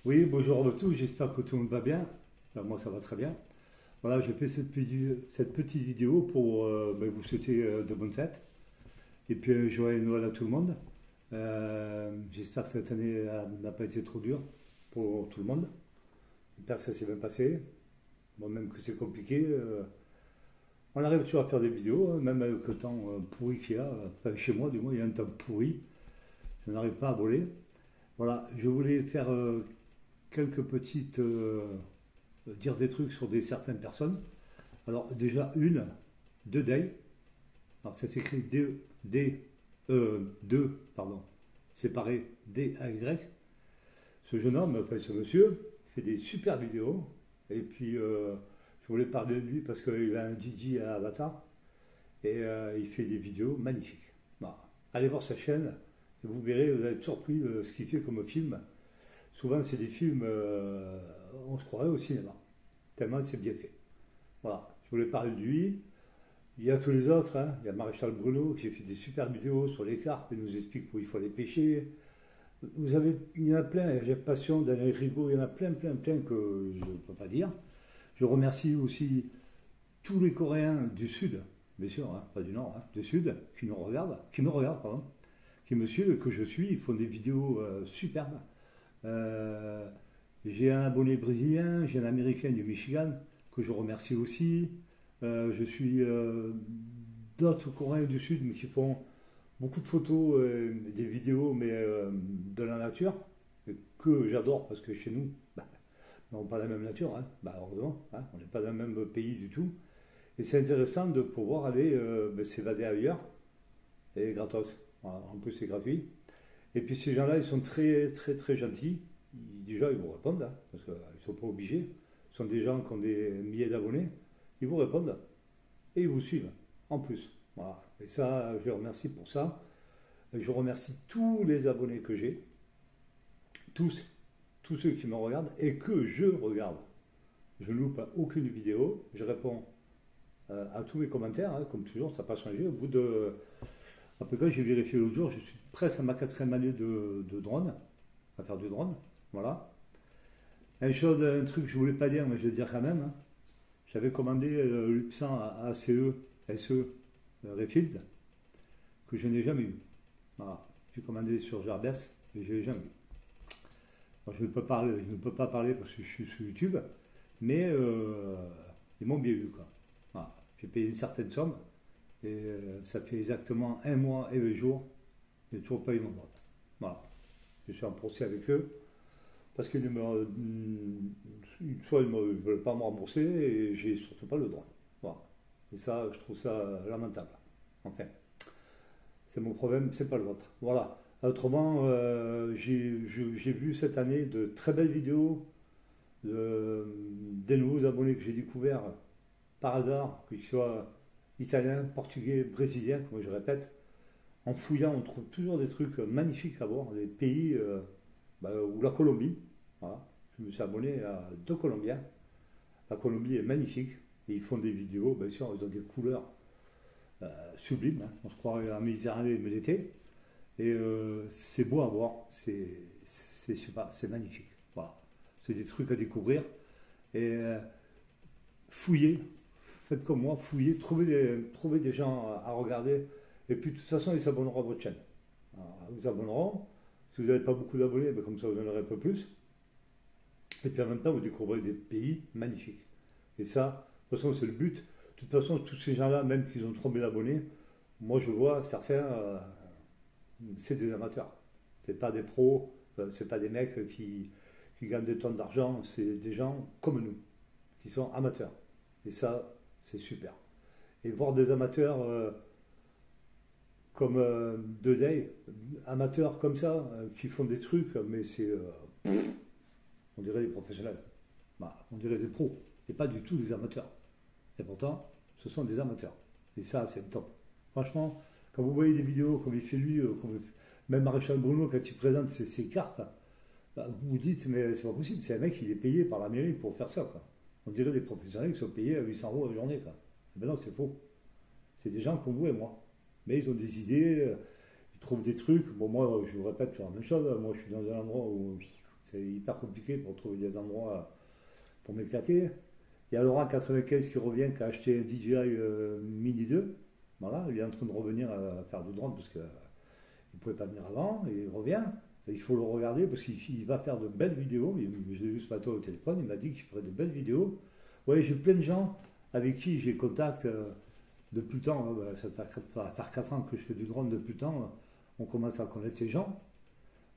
Oui, bonjour à tous, j'espère que tout le monde va bien. Enfin, moi, ça va très bien. Voilà, j'ai fait cette petite vidéo pour vous souhaiter de bonnes fêtes. Et puis, joyeux Noël à tout le monde. J'espère que cette année n'a pas été trop dure pour tout le monde. J'espère que ça s'est bien passé. Bon, même que c'est compliqué. On arrive toujours à faire des vidéos, hein, même avec le temps pourri qu'il y a. Enfin, chez moi, du moins, il y a un temps pourri. Je n'arrive pas à voler. Voilà, je voulais faire quelques petites dire des trucs sur certaines personnes. Alors déjà de Day, alors ça s'écrit D, pardon, séparé D-A-Y. Ce jeune homme, enfin ce monsieur, fait des super vidéos. Et puis je voulais parler de lui parce qu'il a un DJ à Avatar et il fait des vidéos magnifiques. Voilà. Allez voir sa chaîne et vous verrez, vous allez être surpris de ce qu'il fait comme film. Souvent c'est des films, on se croirait au cinéma, tellement c'est bien fait. Voilà, je voulais parler de lui. Il y a tous les autres, hein. Il y a Maréchal Bruno qui a fait des super vidéos sur les cartes et nous explique où il faut aller pêcher. Il y en a plein, il y a Jeff Passion, Daniel Rigaud, il y en a plein que je ne peux pas dire. Je remercie aussi tous les Coréens du Sud, bien sûr, hein, pas du Nord, hein, du Sud, qui me regardent, pardon, qui me suivent, que je suis, ils font des vidéos superbes. Euh, j'ai un abonné brésilien, j'ai un américain du Michigan que je remercie aussi. Je suis d'autres Coréens du Sud mais qui font beaucoup de photos, des vidéos, mais de la nature, que j'adore parce que chez nous, on n'a pas la même nature, hein. Heureusement, hein, on n'est pas dans le même pays du tout. Et c'est intéressant de pouvoir aller s'évader ailleurs, et gratos. Voilà, en plus, c'est gratuit. Et puis ces gens-là, ils sont très gentils. Déjà, ils vous répondent, hein, parce qu'ils ne sont pas obligés. Ce sont des gens qui ont des milliers d'abonnés. Ils vous répondent et ils vous suivent, en plus. Voilà. Et ça, je les remercie pour ça. Et je remercie tous les abonnés que j'ai, tous ceux qui me regardent et que je regarde. Je ne loupe aucune vidéo. Je réponds à tous mes commentaires, hein, comme toujours, ça n'a pas changé. Au bout de. Après quoi, j'ai vérifié l'autre jour, je suis presque à ma quatrième année de drone, à faire du drone. Voilà. Un truc que je voulais pas dire, mais je vais le dire quand même, hein. J'avais commandé l'Upsan ACE, SE Refield, que je n'ai jamais eu. Voilà. J'ai commandé sur Jarbes et je ne l'ai jamais eu. Alors, je ne peux pas parler parce que je suis sur YouTube, mais ils m'ont bien eu, quoi. Voilà. J'ai payé une certaine somme et ça fait exactement un mois et 2 jours. Je n'ai toujours pas eu mon droit. Voilà. Je suis en procès avec eux parce qu'ils soit ils ne veulent pas me rembourser et j'ai surtout pas le droit. Voilà. Et ça, je trouve ça lamentable. Enfin, c'est mon problème, c'est pas le vôtre. Voilà. Autrement, j'ai vu cette année de très belles vidéos, des nouveaux abonnés que j'ai découverts par hasard, qu'ils soient italiens, portugais, brésiliens, comme je répète. En fouillant, on trouve toujours des trucs magnifiques à voir, des pays ou la Colombie. Voilà. Je me suis abonné à 2 Colombiens. La Colombie est magnifique. Et ils font des vidéos, bien sûr, ils ont des couleurs sublimes, hein. On se croirait en Méditerranée, mais l'été. Et c'est beau à voir. Je sais pas, c'est magnifique. Voilà. C'est des trucs à découvrir. Et fouillez, faites comme moi, fouillez, trouvez des gens à regarder. Et puis de toute façon, ils s'abonneront à votre chaîne. Alors, ils vous abonneront. Si vous n'avez pas beaucoup d'abonnés, ben, comme ça vous en aurez un peu plus. Et puis en même temps, vous découvrez des pays magnifiques. Et ça, de toute façon, c'est le but. De toute façon, tous ces gens-là, même qu'ils ont 3000 abonnés, moi je vois certains, c'est des amateurs. C'est pas des pros, c'est pas des mecs qui gagnent des tonnes d'argent, c'est des gens comme nous, qui sont amateurs. Et ça, c'est super. Et voir des amateurs comme De Day, amateurs comme ça, qui font des trucs, mais on dirait des professionnels. On dirait des pros, et pas du tout des amateurs. Et pourtant, ce sont des amateurs. Et ça, c'est le top. Franchement, quand vous voyez des vidéos comme il fait lui, même Maréchal Bruno, quand il présente ses cartes, vous vous dites, mais c'est pas possible, c'est un mec qui est payé par la mairie pour faire ça, quoi. On dirait des professionnels qui sont payés à 800 euros la journée, quoi. Eh ben non, c'est faux. C'est des gens comme vous et moi. Mais ils ont des idées, ils trouvent des trucs. Bon, moi, je vous répète toujours la même chose. Moi, je suis dans un endroit où C'est hyper compliqué pour trouver des endroits pour m'éclater. Il y a Laurent 95 qui revient, qui a acheté un DJI Mini 2. Voilà, il est en train de revenir à faire du drone parce qu'il ne pouvait pas venir avant, et il revient. Il faut le regarder parce qu'il va faire de belles vidéos. Je l'ai vu ce matin au téléphone, il m'a dit qu'il ferait de belles vidéos. Oui, j'ai plein de gens avec qui j'ai contact depuis le temps. Ça va faire 4 ans que je fais du drone depuis le temps. On commence à connaître les gens.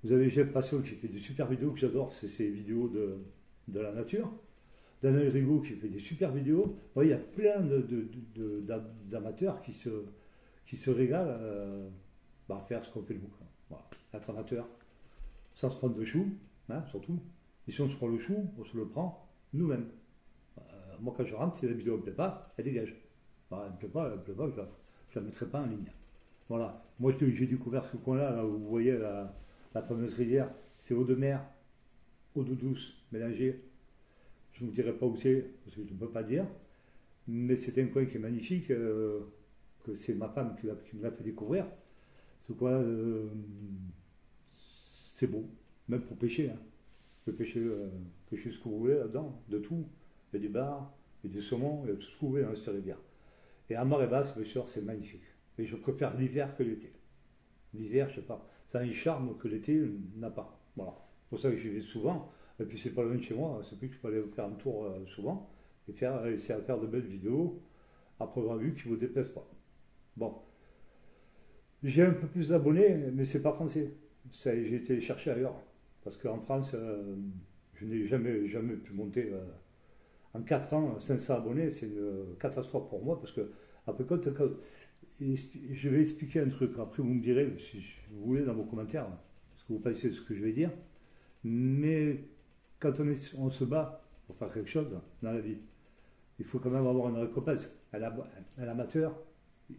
Vous avez Jeff Passion qui fait des super vidéos que j'adore, c'est ces vidéos de la nature. Daniel Rigaud qui fait des super vidéos. Ouais, il y a plein d'amateurs qui se régalent à faire ce qu'on fait nous. Voilà. Être amateur, sans se prendre de chou, hein, surtout. Et si on se prend le chou, on se le prend nous-mêmes. Moi, quand je rentre, si la vidéo ne me plaît pas, elle dégage. Bah, elle ne me plaît pas, je ne la mettrai pas en ligne. Voilà. Moi, j'ai découvert ce coin-là, là, où vous voyez la fameuse rivière. C'est eau de mer, eau d'eau douce mélangée. Je ne vous dirai pas où c'est, parce que je ne peux pas dire. Mais c'est un coin qui est magnifique, que c'est ma femme qui me l'a fait découvrir. Ce coin-là, c'est beau, même pour pêcher. Hein. Vous pouvez pêcher ce que vous voulez là-dedans, de tout. Il y a du bar, il y a du saumon, il y a tout ce que vous voulez dans cette rivière. Et à marée basse, bien sûr, c'est magnifique. Et je préfère l'hiver que l'été. L'hiver, je ne sais pas, ça a un charme que l'été n'a pas. Voilà. C'est pour ça que j'y vais souvent. Et puis c'est pas loin de chez moi, c'est plus que je peux aller faire un tour souvent et essayer à faire de belles vidéos à première vue qui ne vous déplaisent pas. Bon. J'ai un peu plus d'abonnés, mais c'est pas français. J'ai été les chercher ailleurs. Parce qu'en France, je n'ai jamais pu monter. En 4 ans, 500 abonnés, c'est une catastrophe pour moi. Parce que, après, je vais expliquer un truc. Après, vous me direz, si vous voulez, dans vos commentaires, ce que vous pensez de ce que je vais dire. Mais quand on se bat pour faire quelque chose dans la vie, il faut quand même avoir une récompense. Un amateur,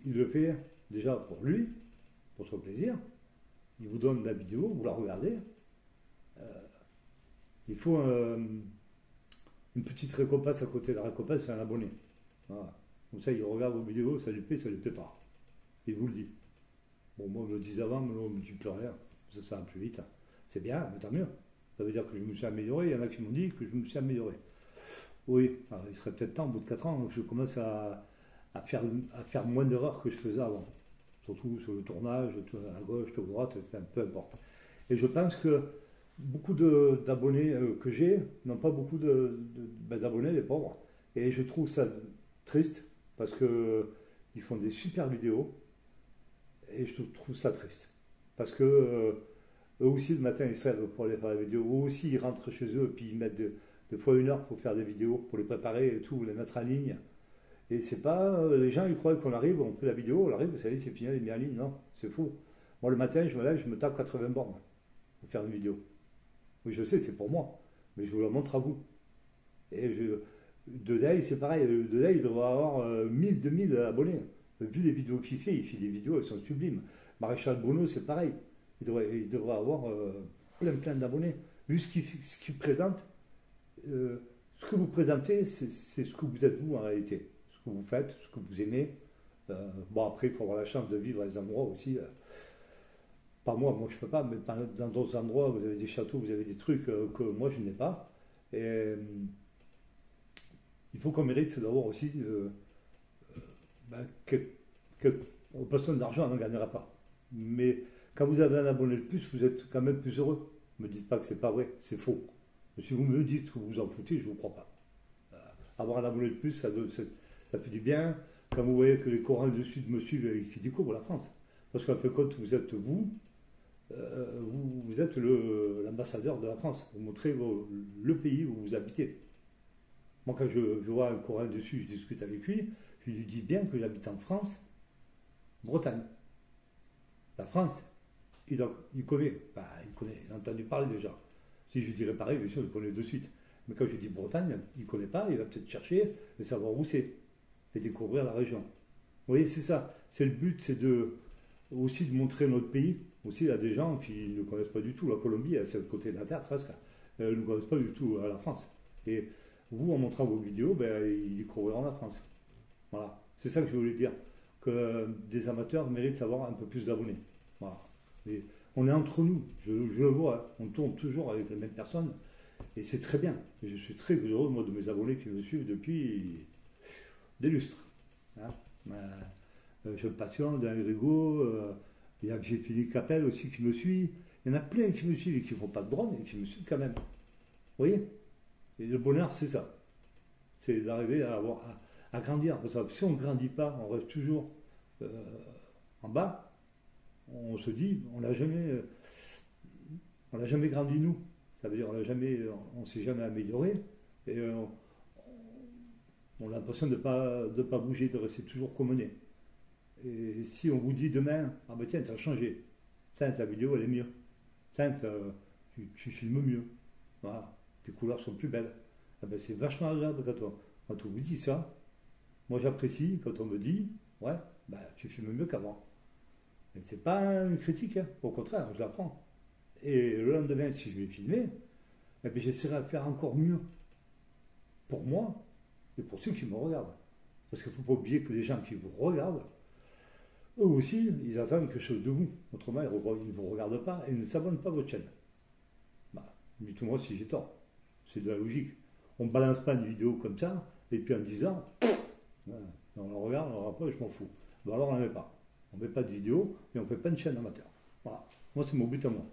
il le fait déjà pour lui, pour son plaisir. Il vous donne la vidéo, vous la regardez. Il faut une petite récompense à côté. La récompense, c'est un abonné. Voilà. Comme ça, il regarde vos vidéos, ça lui plaît, ça lui plaît pas. Il vous le dit. Bon, moi, je le dis avant, mais on ne me dit plus rien. Ça va plus vite. C'est bien, mais tant mieux. Ça veut dire que je me suis amélioré. Il y en a qui m'ont dit que je me suis amélioré. Oui, alors il serait peut-être temps, au bout de 4 ans, que je commence à faire moins d'erreurs que je faisais avant. Surtout sur le tournage, à gauche, à droite, peu importe. Et je pense que beaucoup d'abonnés que j'ai n'ont pas beaucoup d'abonnés, les pauvres. Et je trouve ça triste parce qu'ils font des super vidéos. Et je trouve ça triste. Parce que eux aussi, le matin, ils se lèvent pour aller faire la vidéo. Eux aussi, ils rentrent chez eux et puis ils mettent des fois 1 heure pour faire des vidéos, pour les préparer et tout, les mettre en ligne. Et c'est pas. Les gens, ils croient qu'on arrive, on fait la vidéo, on arrive, vous savez, c'est fini, elle est mise en ligne. Non, c'est fou. Moi, le matin, je me lève, je me tape 80 bornes pour faire une vidéo. Oui, je sais, c'est pour moi. Mais je vous la montre à vous. Et Delay, c'est pareil. Delay, il devrait avoir 1000, 2000 abonnés. Vu les vidéos qu'il fait, il fait des vidéos, elles sont sublimes. Maréchal Bruno, c'est pareil. Il devrait avoir plein d'abonnés. Vu ce qu'il présente, ce que vous présentez, c'est ce que vous êtes vous en réalité. Ce que vous faites, ce que vous aimez. Bon, après, il faut avoir la chance de vivre à des endroits aussi. Pas moi je ne peux pas, mais dans d'autres endroits, vous avez des châteaux, vous avez des trucs que moi je n'ai pas. Et il faut qu'on mérite d'avoir aussi on besoin d'argent, on n'en gagnera pas. Mais quand vous avez un abonné de plus, vous êtes quand même plus heureux. Ne me dites pas que c'est pas vrai, c'est faux. Mais si vous me dites que vous vous en foutez, je ne vous crois pas. Avoir un abonné de plus, ça fait du bien. Quand vous voyez que les Coréens du Sud me suivent et qui découvrent la France. Parce qu'en fait, quand vous êtes vous êtes l'ambassadeur de la France. Vous montrez le pays où vous habitez. Moi, quand je vois un Coréen du Sud, je discute avec lui, je lui dis bien que j'habite en France, Bretagne. La France, il connaît. Enfin, il a entendu parler déjà. Si je dirais pareil, bien sûr, il connaît de suite. Mais quand je dis Bretagne, il ne connaît pas, il va peut-être chercher et savoir où c'est. Et découvrir la région. Vous voyez, c'est ça. C'est le but, c'est aussi de montrer notre pays. Aussi, il y a des gens qui ne connaissent pas du tout la Colombie, c'est le côté de la terre presque. Ils ne connaissent pas du tout la France. Et vous, en montrant vos vidéos, ils découvriront la France. Voilà. C'est ça que je voulais dire. Que des amateurs méritent d'avoir un peu plus d'abonnés. Voilà. Et on est entre nous, je le vois, on tourne toujours avec les mêmes personnes, et c'est très bien. Et je suis très heureux, moi, de mes abonnés qui me suivent depuis des lustres. Hein. Je me passionne d'un Rigaud, il y a que j'ai Philippe Capel aussi qui me suit. Il y en a plein qui me suivent et qui ne font pas de drone et qui me suivent quand même. Vous voyez? Et le bonheur, c'est ça. C'est d'arriver à grandir. Parce que si on ne grandit pas, on reste toujours en bas, on se dit, on l'a jamais grandi nous. Ça veut dire on ne s'est jamais amélioré. Et on a l'impression de ne pas bouger, de rester toujours comme on est. Et si on vous dit demain, ah ben tiens, tu as changé, tiens, ta vidéo elle est mieux, tiens, tu filmes mieux, voilà, tes couleurs sont plus belles, ah ben, c'est vachement agréable quand on vous dit ça. Moi j'apprécie quand on me dit, ouais, ben, tu filmes mieux qu'avant. Et c'est pas une critique, hein. Au contraire, je l'apprends. Et le lendemain, si je vais filmer, eh ben, j'essaierai de faire encore mieux pour moi et pour ceux qui me regardent. Parce qu'il ne faut pas oublier que les gens qui vous regardent, eux aussi, ils attendent quelque chose de vous. Autrement, ils ne vous regardent pas et ils ne s'abonnent pas à votre chaîne. Bah, dites-moi si j'ai tort. C'est de la logique. On ne balance pas une vidéo comme ça, et puis en disant, on la regarde, on la regarde pas, je m'en fous. Bah alors on n'en met pas. On ne met pas de vidéo et on ne fait pas de chaîne amateur. Voilà. Moi, c'est mon but à moi.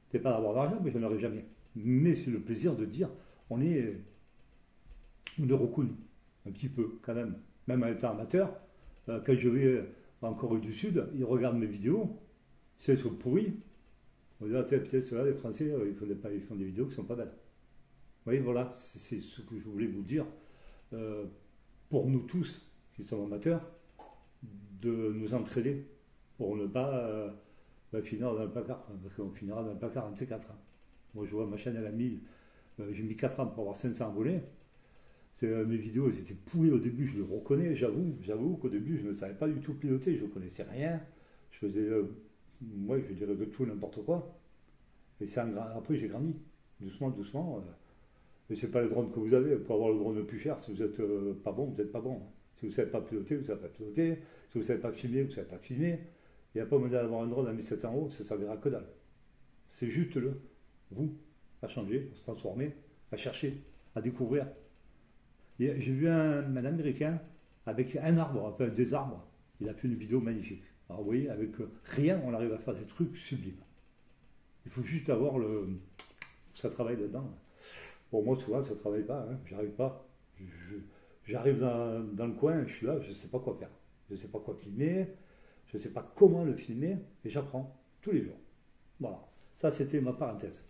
C'est pas d'avoir d'argent, mais je n'en aurai jamais. Mais c'est le plaisir de dire, on est reconnu. Un petit peu, quand même. Même en étant amateur, quand je vais en Corée du Sud, ils regardent mes vidéos, c'est trop pourri. On dit, peut-être ceux-là, les Français, ils font des vidéos qui ne sont pas belles. Vous voyez, voilà, c'est ce que je voulais vous dire. Pour nous tous, qui sommes amateurs, de nous entraider pour ne pas finir dans le placard, parce qu'on finira dans le placard en C4. Hein. Moi, je vois ma chaîne, j'ai mis 4 ans pour avoir 500 abonnés. Mes vidéos, elles étaient pourries au début, je le reconnais, j'avoue qu'au début, je ne savais pas du tout piloter, je ne connaissais rien. Je faisais, moi, je dirais de tout n'importe quoi. Et après, j'ai grandi, doucement. Et c'est pas le drone que vous avez. Pour avoir le drone le plus cher, si vous n'êtes pas bon, vous n'êtes pas bon. Si vous ne savez pas piloter, vous ne savez pas piloter. Si vous ne savez pas filmer, vous ne savez pas filmer. Il n'y a pas moyen d'avoir un drone à 1700 €, ça ne servira que dalle. C'est juste vous, à changer, à se transformer, à chercher, à découvrir. J'ai vu un Américain avec un arbre, enfin des arbres. Il a fait une vidéo magnifique. Alors vous voyez, avec rien, on arrive à faire des trucs sublimes. Il faut juste avoir ça travaille dedans. Pour moi, souvent, ça ne travaille pas. Hein. J'arrive pas. J'arrive dans le coin, je suis là, je ne sais pas quoi faire. Je ne sais pas quoi filmer. Je ne sais pas comment le filmer. Et j'apprends tous les jours. Voilà. Ça, c'était ma parenthèse.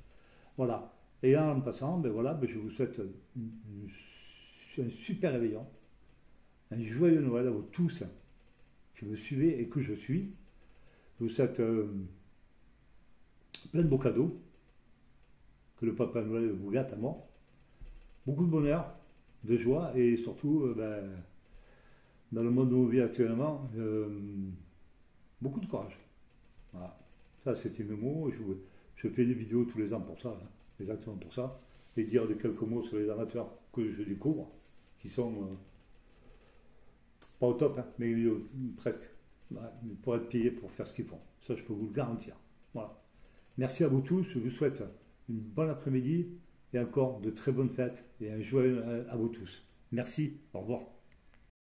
Voilà. Et en passant, je vous souhaite un super réveillon. Un joyeux Noël à vous tous qui me suivez et que je suis. Je vous souhaite plein de beaux cadeaux. Que le Papa Noël vous gâte à mort. Beaucoup de bonheur, de joie et surtout, dans le monde où on vit actuellement, beaucoup de courage. Voilà. Ça, c'était mes mots. Je fais des vidéos tous les ans pour ça, hein, exactement pour ça. Et dire quelques mots sur les amateurs que je découvre, qui sont pas au top, hein, mais presque. Voilà, pour être payés pour faire ce qu'ils font. Ça, je peux vous le garantir. Voilà. Merci à vous tous. Je vous souhaite une bonne après-midi et encore de très bonnes fêtes et un joyeux à vous tous. Merci. Au revoir.